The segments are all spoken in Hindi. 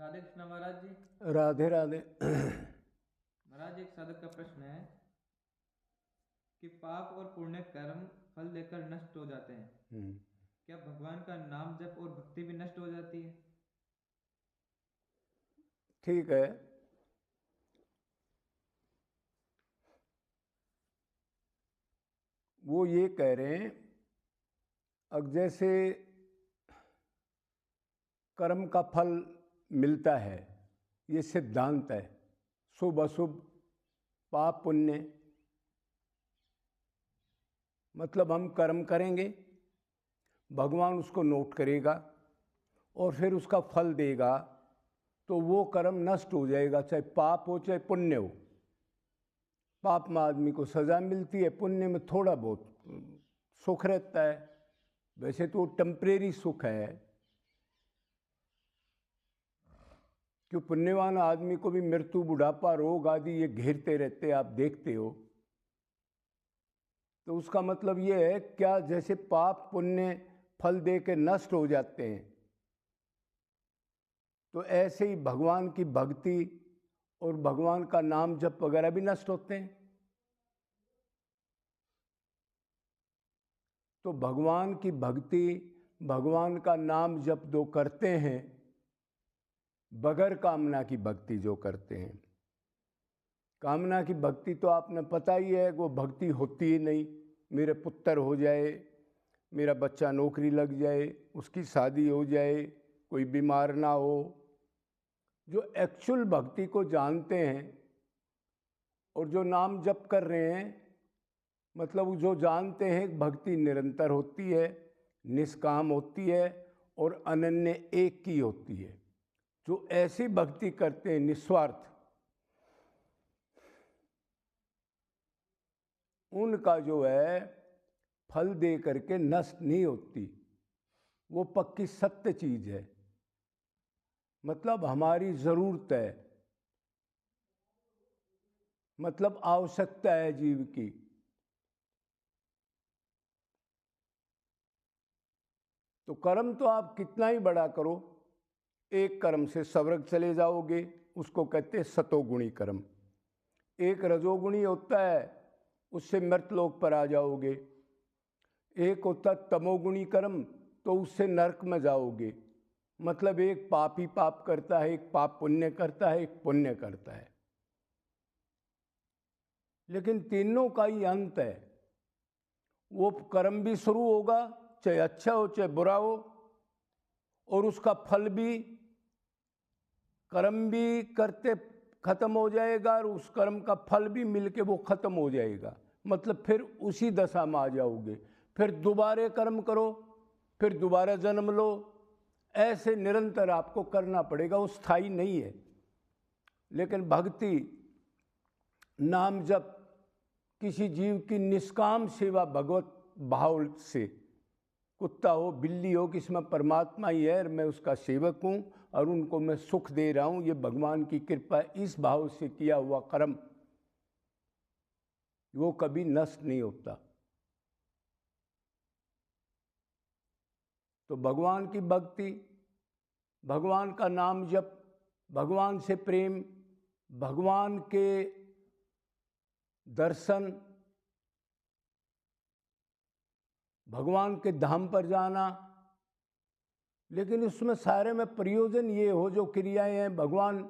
राधे कृष्ण महाराज जी। राधे राधे। महाराज, एक साधक का प्रश्न है कि पाप और पुण्य कर्म फल देकर नष्ट हो जाते हैं, क्या भगवान का नाम जप और भक्ति भी नष्ट हो जाती है? ठीक है। वो ये कह रहे हैं, अब जैसे कर्म का फल मिलता है, ये सिद्धांत है, शुभ अशुभ, पाप पुण्य। मतलब हम कर्म करेंगे, भगवान उसको नोट करेगा और फिर उसका फल देगा, तो वो कर्म नष्ट हो जाएगा, चाहे पाप हो चाहे पुण्य हो। पाप में आदमी को सज़ा मिलती है, पुण्य में थोड़ा बहुत सुख रहता है। वैसे तो टेम्परेरी सुख है, क्यों पुण्यवान आदमी को भी मृत्यु, बुढ़ापा, रोग आदि ये घेरते रहते हैं, आप देखते हो। तो उसका मतलब ये है, क्या जैसे पाप पुण्य फल दे के नष्ट हो जाते हैं, तो ऐसे ही भगवान की भक्ति और भगवान का नाम जप वगैरह भी नष्ट होते हैं। तो भगवान की भक्ति, भगवान का नाम जप जो करते हैं, बगैर कामना की भक्ति जो करते हैं, कामना की भक्ति तो आपने पता ही है, वो भक्ति होती ही नहीं। मेरे पुत्र हो जाए, मेरा बच्चा नौकरी लग जाए, उसकी शादी हो जाए, कोई बीमार ना हो। जो एक्चुअल भक्ति को जानते हैं और जो नाम जप कर रहे हैं, मतलब जो जानते हैं भक्ति निरंतर होती है, निष्काम होती है और अनन्य एक की होती है। जो ऐसी भक्ति करते हैं निस्वार्थ, उनका जो है फल दे करके नष्ट नहीं होती। वो पक्की सत्य चीज है। मतलब हमारी ज़रूरत है, मतलब आवश्यकता है जीव की। तो कर्म तो आप कितना ही बड़ा करो, एक कर्म से स्वर्ग चले जाओगे, उसको कहते हैं सतोगुणी कर्म। एक रजोगुणी होता है, उससे मृतलोक पर आ जाओगे। एक होता तमोगुणी कर्म, तो उससे नरक में जाओगे। मतलब एक पापी पाप करता है, एक पाप पुण्य करता है, एक पुण्य करता है, लेकिन तीनों का ही अंत है। वो कर्म भी शुरू होगा, चाहे अच्छा हो चाहे बुरा हो, और उसका फल भी, कर्म भी करते खत्म हो जाएगा और उस कर्म का फल भी मिलके वो खत्म हो जाएगा। मतलब फिर उसी दशा में आ जाओगे, फिर दोबारा कर्म करो, फिर दोबारा जन्म लो। ऐसे निरंतर आपको करना पड़ेगा, वो स्थायी नहीं है। लेकिन भक्ति, नाम जप, किसी जीव की निष्काम सेवा भगवत भाव से, कुत्ता हो बिल्ली हो, किसी में परमात्मा ही है, मैं उसका सेवक हूँ और उनको मैं सुख दे रहा हूँ, ये भगवान की कृपा, इस भाव से किया हुआ कर्म वो कभी नष्ट नहीं होता। तो भगवान की भक्ति, भगवान का नाम जप, भगवान से प्रेम, भगवान के दर्शन, भगवान के धाम पर जाना, लेकिन उसमें सारे में प्रयोजन ये हो, जो क्रियाएं हैं भगवान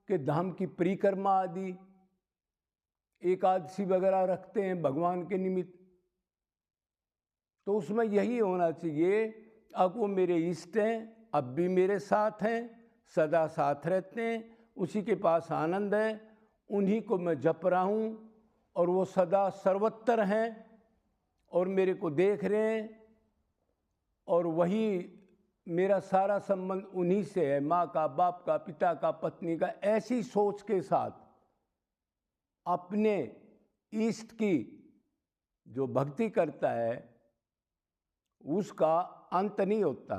के धाम की परिक्रमा आदि, एकादशी वगैरह रखते हैं भगवान के निमित्त, तो उसमें यही होना चाहिए, अब वो मेरे इष्ट हैं, अब भी मेरे साथ हैं, सदा साथ रहते हैं, उसी के पास आनंद है, उन्हीं को मैं जप रहा हूँ और वो सदा सर्वत्र हैं और मेरे को देख रहे हैं, और वही मेरा सारा संबंध उन्हीं से है, माँ का, बाप का, पिता का, पत्नी का। ऐसी सोच के साथ अपने इष्ट की जो भक्ति करता है, उसका अंत नहीं होता।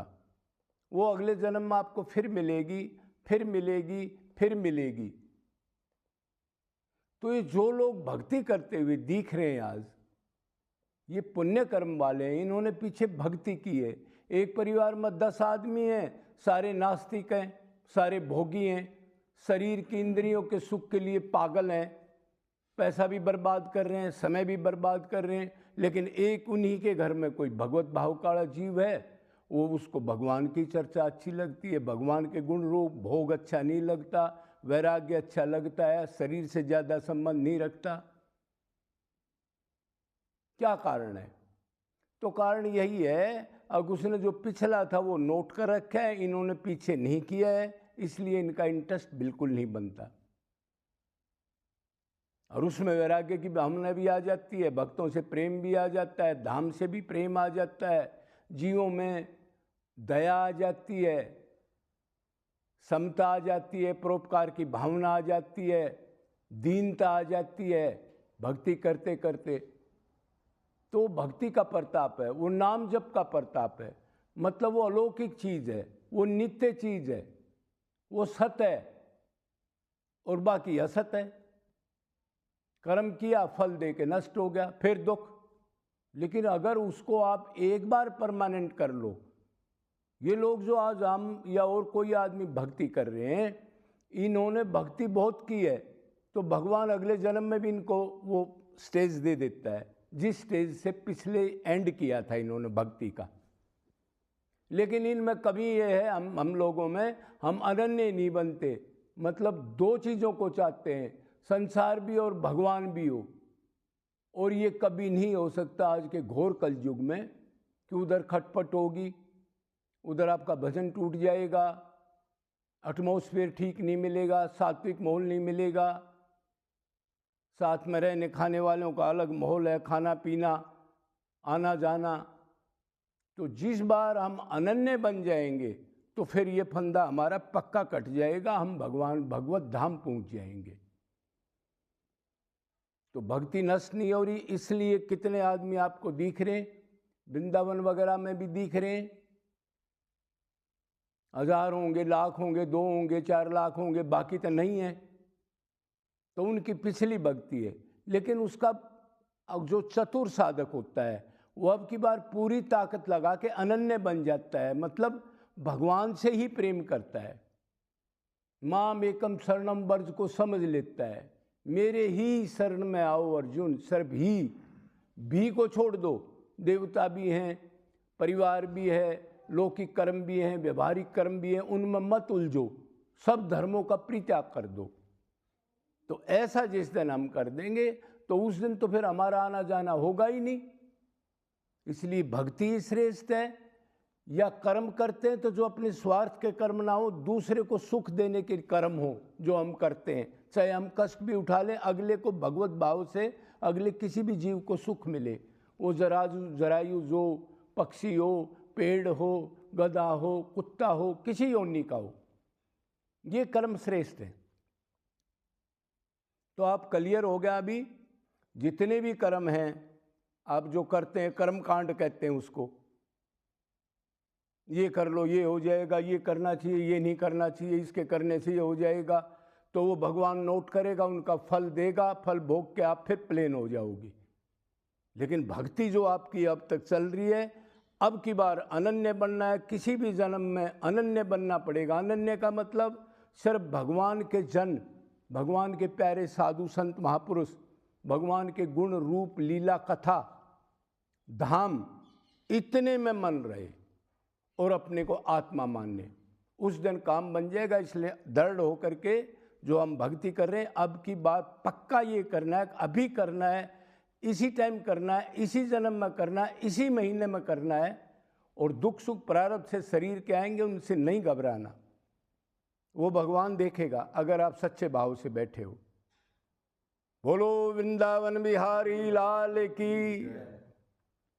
वो अगले जन्म में आपको फिर मिलेगी, फिर मिलेगी, फिर मिलेगी। तो ये जो लोग भक्ति करते हुए दिख रहे हैं आज, ये पुण्य कर्म वाले हैं, इन्होंने पीछे भक्ति की है। एक परिवार में 10 आदमी हैं, सारे नास्तिक हैं, सारे भोगी हैं, शरीर की इंद्रियों के सुख के लिए पागल हैं, पैसा भी बर्बाद कर रहे हैं, समय भी बर्बाद कर रहे हैं। लेकिन एक उन्हीं के घर में कोई भगवत भाव का जीव है, वो उसको भगवान की चर्चा अच्छी लगती है, भगवान के गुण रूप भोग अच्छा नहीं लगता, वैराग्य अच्छा लगता है, शरीर से ज़्यादा संबंध नहीं रखता। क्या कारण है? तो कारण यही है, अब उसने जो पिछला था वो नोट कर रखा है, इन्होंने पीछे नहीं किया है, इसलिए इनका इंटरेस्ट बिल्कुल नहीं बनता। और उसमें वैराग्य की भावना भी आ जाती है, भक्तों से प्रेम भी आ जाता है, धाम से भी प्रेम आ जाता है, जीवों में दया आ जाती है, समता आ जाती है, परोपकार की भावना आ जाती है, दीनता आ जाती है भक्ति करते करते। तो भक्ति का प्रताप है, वो नाम जप का प्रताप है। मतलब वो अलौकिक चीज़ है, वो नित्य चीज़ है, वो सत है और बाकी असत है। कर्म किया, फल दे के नष्ट हो गया, फिर दुख। लेकिन अगर उसको आप एक बार परमानेंट कर लो, ये लोग जो आज हम या और कोई आदमी भक्ति कर रहे हैं, इन्होंने भक्ति बहुत की है, तो भगवान अगले जन्म में भी इनको वो स्टेज दे देता है जिस स्टेज से पिछले एंड किया था इन्होंने भक्ति का। लेकिन इनमें कभी ये है, हम लोगों में, हम अनन्य नहीं बनते। मतलब दो चीज़ों को चाहते हैं, संसार भी और भगवान भी हो, और ये कभी नहीं हो सकता आज के घोर कलयुग में कि उधर खटपट होगी, उधर आपका भजन टूट जाएगा, एटमॉस्फेयर ठीक नहीं मिलेगा, सात्विक माहौल नहीं मिलेगा, साथ में रहने खाने वालों का अलग माहौल है, खाना पीना आना जाना। तो जिस बार हम अनन्य बन जाएंगे तो फिर ये फंदा हमारा पक्का कट जाएगा, हम भगवत धाम पहुंच जाएंगे। तो भक्ति नष्ट नहीं हो रही, इसलिए कितने आदमी आपको दिख रहे हैं, वृंदावन वगैरह में भी दिख रहे हैं, 1000 होंगे, लाख होंगे, 2 होंगे, 4 लाख होंगे, बाकी तो नहीं है। तो उनकी पिछली भक्ति है। लेकिन उसका जो चतुर साधक होता है वो अब की बार पूरी ताकत लगा के अनन्य बन जाता है, मतलब भगवान से ही प्रेम करता है। माम एकम शरणम वर्ज को समझ लेता है, मेरे ही शरण में आओ अर्जुन, सिर्फ भी को छोड़ दो। देवता भी हैं, परिवार भी है, लौकिक कर्म भी हैं, व्यवहारिक कर्म भी हैं, उनमें मत उलझो, सब धर्मों का परित्याग कर दो। तो ऐसा जिस दिन हम कर देंगे तो उस दिन तो फिर हमारा आना जाना होगा ही नहीं। इसलिए भक्ति श्रेष्ठ है। या कर्म करते हैं तो जो अपने स्वार्थ के कर्म ना हो, दूसरे को सुख देने के कर्म हो जो हम करते हैं, चाहे हम कष्ट भी उठा लें, अगले को भगवत भाव से, अगले किसी भी जीव को सुख मिले, वो जरायु जो पक्षी हो, पेड़ हो, गधा हो, कुत्ता हो, किसी योनि का हो, ये कर्म श्रेष्ठ है। तो आप क्लियर हो गया अभी, जितने भी कर्म हैं आप जो करते हैं, कर्म कांड कहते हैं उसको, ये कर लो ये हो जाएगा, ये करना चाहिए ये नहीं करना चाहिए, इसके करने से ये हो जाएगा, तो वो भगवान नोट करेगा, उनका फल देगा, फल भोग के आप फिर प्लेन हो जाओगी। लेकिन भक्ति जो आपकी अब तक चल रही है, अब की बार अनन्य बनना है, किसी भी जन्म में अनन्य बनना पड़ेगा। अनन्य का मतलब सिर्फ भगवान के जन, भगवान के प्यारे साधु संत महापुरुष, भगवान के गुण रूप लीला कथा धाम, इतने में मन रहे और अपने को आत्मा मानने, उस दिन काम बन जाएगा। इसलिए दृढ़ होकर के जो हम भक्ति कर रहे हैं, अब की बात पक्का ये करना है, अभी करना है, इसी टाइम करना है, इसी जन्म में करना है, इसी महीने में करना है। और दुख सुख प्रारब्ध से शरीर के आएंगे, उनसे नहीं घबराना, वो भगवान देखेगा अगर आप सच्चे भाव से बैठे हो। बोलो वृंदावन बिहारी लाल की।